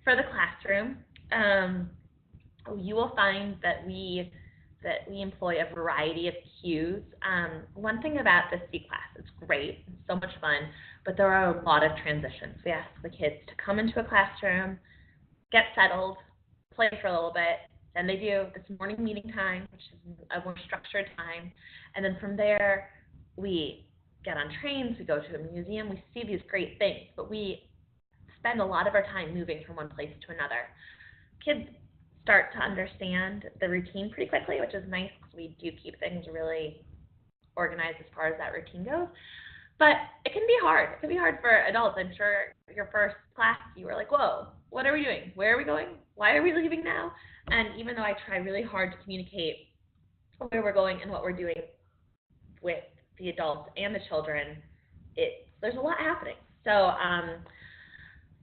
For the classroom, you will find that we employ a variety of cues. One thing about the C class, it's great, it's so much fun, but there are a lot of transitions. We ask the kids to come into a classroom, get settled, play for a little bit, then they do this morning meeting time, which is a more structured time, and then from there, we get on trains, we go to a museum, we see these great things, but we spend a lot of our time moving from one place to another. Kids start to understand the routine pretty quickly, which is nice because we do keep things really organized as far as that routine goes. But it can be hard. It can be hard for adults. I'm sure your first class, you were like, whoa, what are we doing? Where are we going? Why are we leaving now? And even though I try really hard to communicate where we're going and what we're doing with the adults and the children, there's a lot happening. So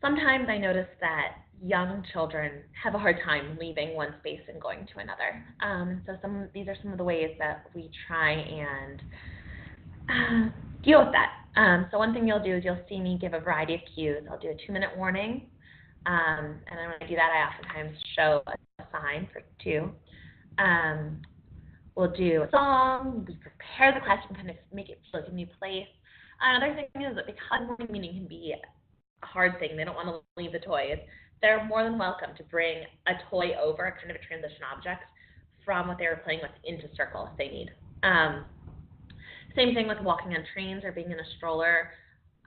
sometimes I notice that young children have a hard time leaving one space and going to another. So these are some of the ways that we try and deal with that. So one thing you'll do is you'll see me give a variety of cues. I'll do a 2-minute warning, and then when I do that, I oftentimes show a sign for 2. We'll do a song, we prepare the classroom, kind of make it feel like a new place. Another thing is that because morning meeting can be a hard thing, they don't want to leave the toys, they're more than welcome to bring a toy over, a kind of a transition object, from what they were playing with into circle if they need. Same thing with walking on trains or being in a stroller.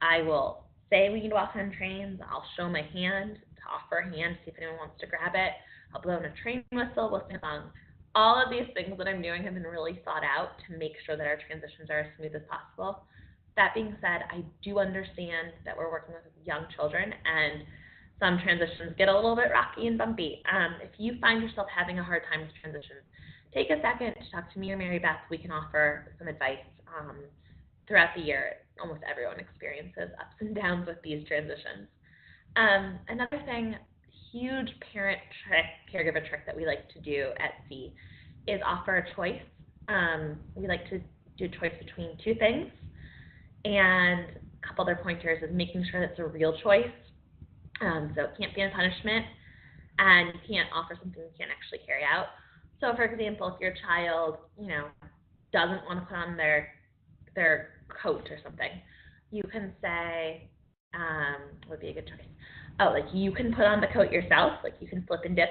I will say we need to walk on trains. I'll show my hand to offer a hand to see if anyone wants to grab it. I'll blow in a train whistle, we'll sing a song. All of these things that I'm doing have been really thought out to make sure that our transitions are as smooth as possible. That being said, I do understand that we're working with young children and some transitions get a little bit rocky and bumpy. If you find yourself having a hard time with transitions, take a second to talk to me or Mary Beth. We can offer some advice. Throughout the year, almost everyone experiences ups and downs with these transitions. Another thing, huge parent trick, caregiver trick that we like to do at C is offer a choice. We like to do a choice between 2 things, and a couple other pointers is making sure that it's a real choice. So it can't be a punishment, and you can't offer something you can't actually carry out. So, for example, if your child, doesn't want to put on their coat or something, you can say, what would be a good choice? Oh, like you can put on the coat yourself, like you can flip and dip,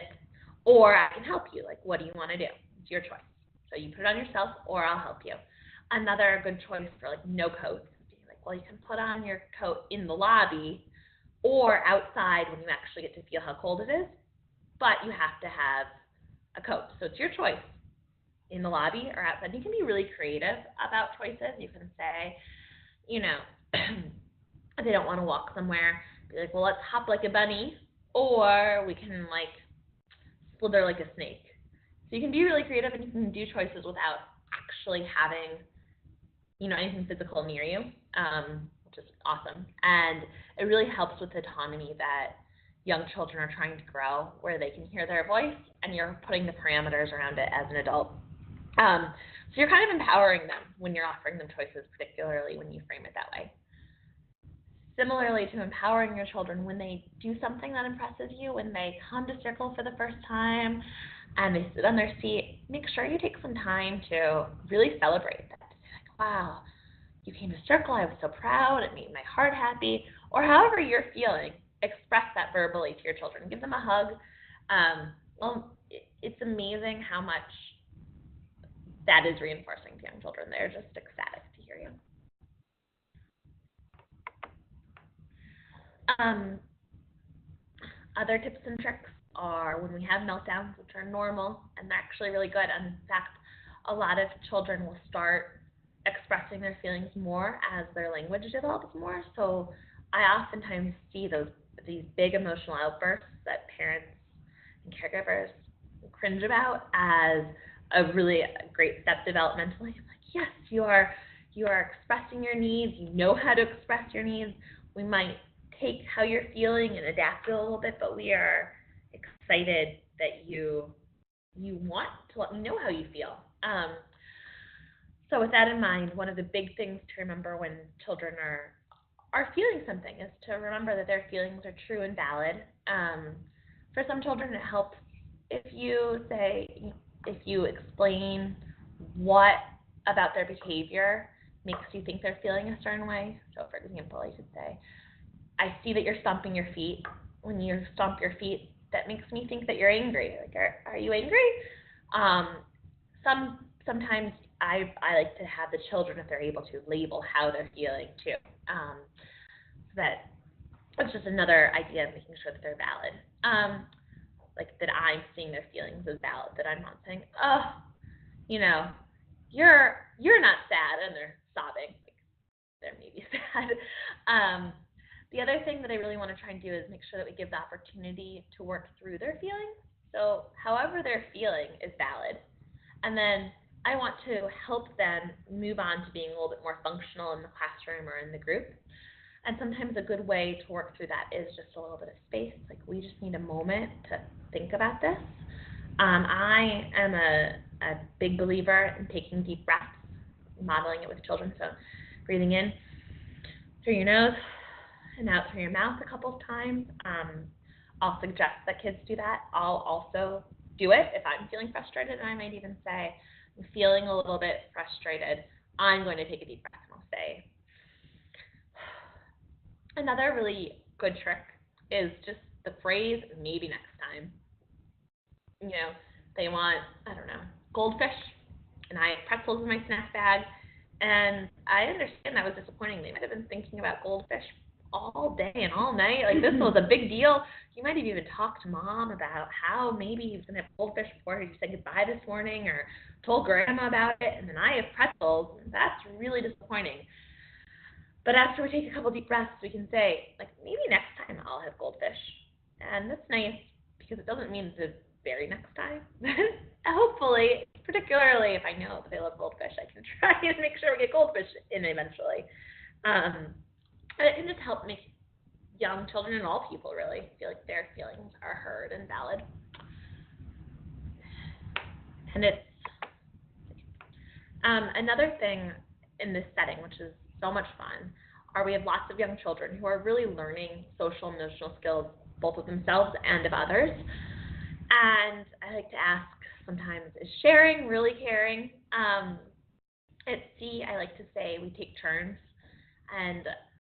or I can help you. Like, what do you want to do? It's your choice. So you put it on yourself, or I'll help you. Another good choice for like no coats would be like, well, you can put on your coat in the lobby or outside when you actually get to feel how cold it is, but you have to have a coat. So it's your choice. In the lobby or outside. You can be really creative about choices. You can say, if they don't want to walk somewhere, be like, well, let's hop like a bunny, or we can like slither like a snake. So you can be really creative and you can do choices without actually having, anything physical near you, which is awesome. And it really helps with autonomy that young children are trying to grow, where they can hear their voice and you're putting the parameters around it as an adult. So you're kind of empowering them when you're offering them choices, particularly when you frame it that way. Similarly to empowering your children, when they do something that impresses you, when they come to Circle for the first time and they sit on their seat, make sure you take some time to really celebrate that. To say like, wow, you came to Circle, I was so proud, it made my heart happy, or however you're feeling, express that verbally to your children. Give them a hug. It's amazing how much that is reinforcing to young children. They're just ecstatic to hear you. Other tips and tricks are when we have meltdowns, which are normal and they're actually really good. And in fact, a lot of children will start expressing their feelings more as their language develops more. So I oftentimes see these big emotional outbursts that parents and caregivers cringe about as a really great step developmentally. I'm like, yes, you are expressing your needs. You know how to express your needs. We might take how you're feeling and adapt it a little bit, but we are excited that you want to let me know how you feel. So with that in mind, one of the big things to remember when children are feeling something is to remember that their feelings are true and valid. For some children, it helps if you say, if you explain what about their behavior makes you think they're feeling a certain way. So, for example, I could say, I see that you're stomping your feet. When you stomp your feet, that makes me think that you're angry. Like, are you angry? Um, sometimes I like to have the children, if they're able to, label how they're feeling too. So that it's just another idea of making sure that they're valid. Like that I'm seeing their feelings as valid. That I'm not saying, oh, you know, you're not sad, and they're sobbing. Like, they're maybe sad. The other thing that I really want to try and do is make sure that we give the opportunity to work through their feelings. So however they're feeling is valid. And then I want to help them move on to being a little bit more functional in the classroom or in the group. And sometimes a good way to work through that is just a little bit of space. Like, we just need a moment to think about this. I am a big believer in taking deep breaths, modeling it with children. So breathing in through your nose and out through your mouth a couple of times. I'll suggest that kids do that. I'll also do it if I'm feeling frustrated, and I might even say, I'm feeling a little bit frustrated. I'm going to take a deep breath, and I'll say, another really good trick is just the phrase, maybe next time. You know, they want, I don't know, goldfish, and I have pretzels in my snack bag, and I understand that was disappointing. They might have been thinking about goldfish all day and all night. Like, this was a big deal. You might have even talked to mom about how maybe he was going to have goldfish before he said goodbye this morning, or told grandma about it, and then I have pretzels. And that's really disappointing. But after we take a couple deep breaths, we can say, like, maybe next time I'll have goldfish. And that's nice because it doesn't mean the very next time. Hopefully, particularly if I know that they love goldfish, I can try and make sure we get goldfish in eventually. And it can just help make young children and all people really feel like their feelings are heard and valid. And it's another thing in this setting, which is so much fun, are we have lots of young children who are really learning social and emotional skills, both of themselves and of others. And I like to ask sometimes, is sharing really caring? At C, I like to say we take turns, and